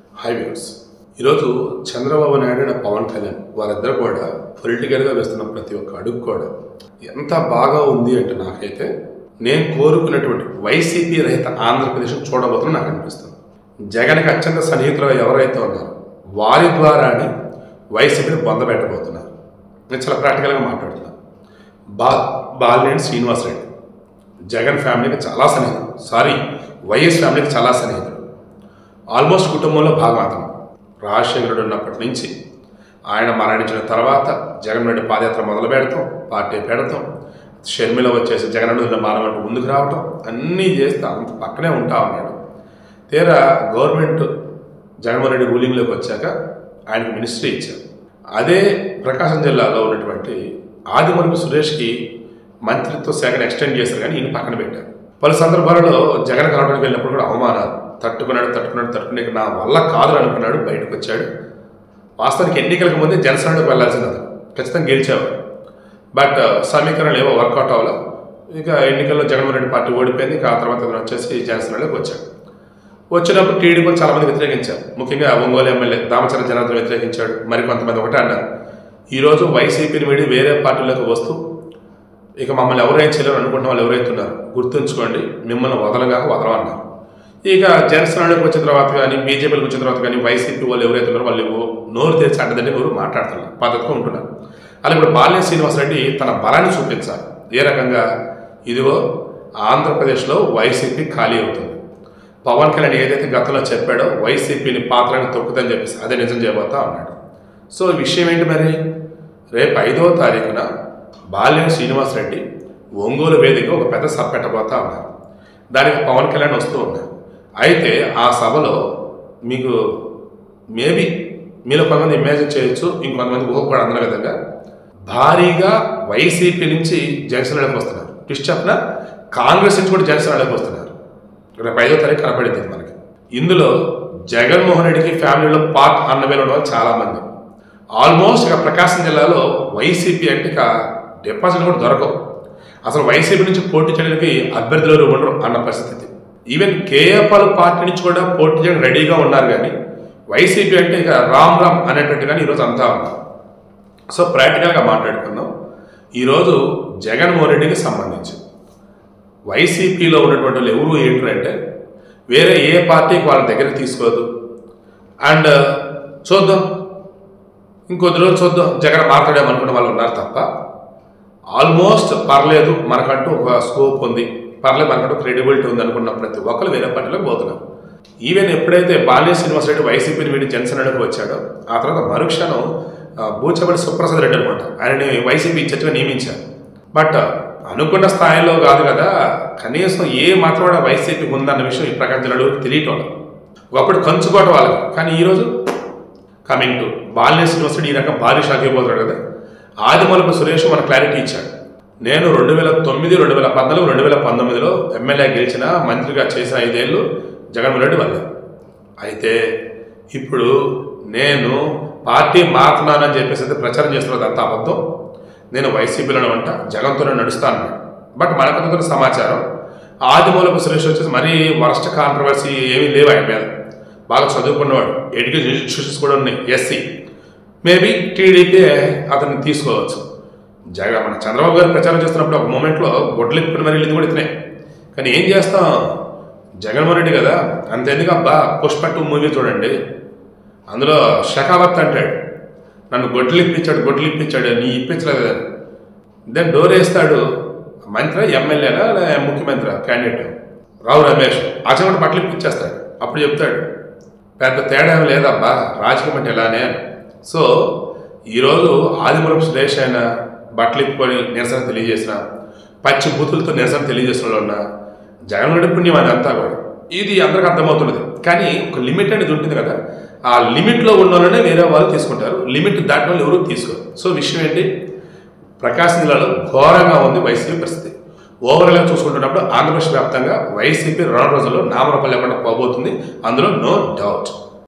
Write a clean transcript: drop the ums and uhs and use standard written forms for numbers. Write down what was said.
Hi viewers, ఈరోజు Chandrababu Naidu and Pawan Kalyan వారిద్దరు కూడా పొలిటికల్గా వేస్తున్న ప్రతి ఒక్క అడుగు కూడా ఎంత బాగా ఉంది అంటే నాకైతే నేను కోరుకున్నటువంటి వైసీపీ రహిత ఆంధ్రప్రదేశ్ చూడబోతున్నా నాకు అనిపిస్తుంది. జగన్కి అత్యంత సన్నిహితులు ఎవరైతే ఉన్నారో వారి ద్వారానే వైసీపీని పొందబెట్టబోతున్నారు. నేను చాలా ప్రాక్టికల్గా మాట్లాడుతున్నాను. బాలినేని శ్రీనివాసరెడ్డి జగన్ ఫ్యామిలీకి చాలా సన్నిహితుడు, వైఎస్ ఫ్యామిలీకి చాలా సన్నిహితుడు. ఆల్మోస్ట్ కుటుంబంలో భాగం అతను. రాజశేఖరుడు ఉన్నప్పటి నుంచి ఆయన మరణించిన తర్వాత జగన్ రెడ్డి పాదయాత్ర మొదలు పెడతాం, పార్టీ పెడతాం, షర్మిల వచ్చేసి జగన్ రెడ్డి మానవంటూ ముందుకు రావటం అన్నీ చేస్తే అంత పక్కనే ఉంటా ఉన్నాడు. తీరా గవర్నమెంట్ జగన్మోహన్ రెడ్డి రూలింగ్లోకి వచ్చాక ఆయనకు మినిస్ట్రీ ఇచ్చారు. అదే ప్రకాశం జిల్లాలో ఉన్నటువంటి ఆదిమూలపు సురేష్కి మంత్రిత్వ శాఖను ఎక్స్టెండ్ చేశారు, కానీ ఈయన పక్కన పెట్టారు. పలు సందర్భాలలో జగన్ కలవడానికి వెళ్ళినప్పుడు కూడా అవమానాలు తట్టుకుని నా వల్ల కాదు అనుకున్నాడు, బయటకు వచ్చాడు. వాస్తవానికి ఎన్నికలకు ముందే జనసేనలోకి వెళ్ళాల్సింది, అతను ఖచ్చితంగా గెలిచేవాడు. బట్ సమీకరణలు ఏవో వర్కౌట్ అవ్వాలి. ఇక ఎన్నికల్లో జగన్మోహన్ రెడ్డి పార్టీ ఓడిపోయింది. ఆ తర్వాత అతను వచ్చేసి జనసేనలోకి వచ్చాడు. వచ్చినప్పుడు టీడీపీ చాలామంది వ్యతిరేకించారు. ముఖ్యంగా ఒంగోలు ఎమ్మెల్యే దామచర్ల జనార్దన్ వ్యతిరేకించాడు. మరికొంతమంది ఒకటే అన్నారు, ఈరోజు వైసీపీని వీడి వేరే పార్టీలోకి వస్తూ ఇక మమ్మల్ని ఎవరైనా చేయలేరు అనుకుంటున్న వాళ్ళు ఎవరైతే ఉన్నారో గుర్తుంచుకోండి, మిమ్మల్ని వదలమన్నారు. ఇక జనసేనలోకి వచ్చిన తర్వాత కానీ బీజేపీలోకి వచ్చిన తర్వాత కానీ వైసీపీ వాళ్ళు ఎవరైతే ఉన్నారో వాళ్ళు నోరు తెరిచి అడ్డదండి ఎవరు మాట్లాడుతున్నారు, పద్ధతిగా ఉంటున్నారు. అలా ఇప్పుడు బాలినేని శ్రీనివాసరెడ్డి తన బలాన్ని చూపించాలి. ఏ రకంగా? ఇదిగో ఆంధ్రప్రదేశ్లో వైసీపీ ఖాళీ అవుతుంది. పవన్ కళ్యాణ్ ఏదైతే గతంలో చెప్పాడో వైసీపీని పాత్రని తొక్కుదని చెప్పేసి అదే నిజం చేయబోతా ఉన్నాడు. సో విషయం ఏంటి మరి? రేపు 5వ తారీఖున బాలినేని శ్రీనివాసరెడ్డి ఒంగోలు వేదిక ఒక పెద్ద సభ పెట్టబోతా ఉన్నారు. దానికి పవన్ కళ్యాణ్ వస్తూ ఉన్నారు. అయితే ఆ సభలో మీకు మేబీ మీలో కొంతమంది ఇమాజిన్ చేయొచ్చు, ఇంకొంతమంది ఊహ కూడా అందరి విధంగా భారీగా వైసీపీ నుంచి జనసేనలోకి వస్తున్నారు. ట్విస్ట్ చెప్పిన కాంగ్రెస్ నుంచి కూడా జనసేనలోకి వస్తున్నారు. రేపు 5వ తారీఖు కనపడింది మనకి. ఇందులో జగన్మోహన్ రెడ్డికి ఫ్యామిలీలో పార్ట్ అన్న వేలు వాళ్ళు చాలామంది. ఆల్మోస్ట్ ఇక ప్రకాశం జిల్లాలో వైసీపీ అంటే ఇక డిపాజిట్ కూడా దొరకవు. అసలు వైసీపీ నుంచి పోటీ చేయడానికి అభ్యర్థులు ఉండరు అన్న పరిస్థితి. ఈవెన్ కేఏపాల్ పార్టీ నుంచి కూడా పోటీ చేయడం రెడీగా ఉన్నారు, కానీ వైసీపీ అంటే ఇక రామ్ అనేటట్టుగానే ఈరోజు అంతా ఉన్నారు. సో ప్రాక్టికల్గా మాట్లాడుకుందాం. ఈరోజు జగన్మోహన్ రెడ్డికి సంబంధించి వైసీపీలో ఉన్నటువంటి వాళ్ళు ఎవరు ఏంటి అంటే వేరే ఏ పార్టీకి వాళ్ళ దగ్గరికి తీసుకోదు. అండ్ చూద్దాం, ఇంకొద్ది రోజులు చూద్దాం, జగన్ మాట్లాడేమనుకున్న వాళ్ళు ఉన్నారు తప్ప ఆల్మోస్ట్ పర్లేదు, మనకంటూ ఒక స్కోప్ ఉంది, పర్లేదు మనకంటూ క్రెడిబిలిటీ ఉంది అనుకున్న ప్రతి ఒక్కరు వేరే పార్టీలోకి పోతున్నారు. ఈవెన్ ఎప్పుడైతే బాలినేని శ్రీనివాసరెడ్డి వైసీపీని వీడి జనసేనలోకి వచ్చాడో ఆ తర్వాత మరుక్షణం బూచబడి సుప్రసాద్ రెడ్డి అనమాట ఆయనని వైసీపీ ఇన్ఛార్జిగా నియమించారు. బట్ అనుకున్న స్థాయిలో కాదు కదా, కనీసం ఏ మాత్రం కూడా వైసీపీ ఉందన్న విషయం ఈ ప్రకాశం జిల్లాలో తెలియటం. ఒకప్పుడు కంచుకోవటం వాళ్ళకి. కానీ ఈరోజు కమింగ్ టు బాలినేని శ్రీనివాసరెడ్డి ఈ రకం భారీ షాక్ అయిపోతాడు కదా. ఆదిమూలపు సురేష్ మన క్లారిటీ ఇచ్చాడు. నేను 2009, 2014, 2019లో ఎమ్మెల్యే గెలిచిన, మంత్రిగా చేసిన 5 ఏళ్ళు జగన్మోహన్ రెడ్డి వల్ల. అయితే ఇప్పుడు నేను పార్టీ మారుతున్నానని చెప్పేసి ప్రచారం చేస్తున్నది అంత అబద్ధం. నేను వైసీపీలోనే ఉంటా, జగన్తోనే నడుస్తాను. బట్ మనకంత సమాచారం ఆదిమూలపు సురేష్ వచ్చేసి మరీ వరస్ట్ కాంట్రవర్సీ ఏమీ లేవు ఆయన మీద. బాగా చదువుకున్నవాడు, ఎడ్యుకేషన్ ఇన్స్టిట్యూషన్స్ కూడా ఉన్నాయి, ఎస్సీ. మేబీ టీడీపీ అతన్ని తీసుకోవచ్చు. మన చంద్రబాబు గారు ప్రచారం చేస్తున్నప్పుడు ఒక మూమెంట్లో గొడ్లెప్పుకుని మరి వెళ్ళింది కూడా ఇతనే. కానీ ఏం చేస్తాం, జగన్మోహన్ రెడ్డి కదా, అంతెందుకు అబ్బా పుష్ప 2 మూవీ చూడండి, అందులో షకావత్ అంటాడు, నన్ను గొడ్లు ఇప్పించాడు, నీ ఇప్పించలేదు. దెన్ డోర్ వేస్తాడు, మంత్రి ఎమ్మెల్యేనా ముఖ్యమంత్రి క్యాండిడేట్ రావు రమేష్ ఆచరణ బట్టలు ఇప్పించేస్తాడు. అప్పుడు చెప్తాడు పెద్ద తేడా లేదబ్బా, రాజకీయం అంటే ఎలానే అని. సో ఈరోజు ఆదిమూలపు సురేష్ అయినా బట్టలు ఇప్పుకొని నిరసన తెలియజేసిన, పచ్చి బూతులతో నిరసన తెలియజేసిన వాళ్ళు ఉన్న జగన్మోహన్ రెడ్డి పుణ్యం అదంతా కూడా. ఇది అందరికీ అర్థమవుతున్నది. కానీ ఒక లిమిట్ అనేది ఉంటుంది కదా, ఆ లిమిట్లో ఉన్న వాళ్ళనే వేరే వాళ్ళు తీసుకుంటారు, లిమిట్ దాటిన వాళ్ళు ఎవరు తీసుకోరు. సో విషయం ఏంటి, ప్రకాశం జిల్లాలో ఘోరంగా ఉంది వైసీపీ పరిస్థితి. ఓవరాల్గా చూసుకుంటున్నప్పుడు ఆంధ్రప్రదేశ్ వ్యాప్తంగా వైసీపీ 2 రోజుల్లో నామరూపాలు లేకుండా పోబోతుంది, అందులో నో డౌట్.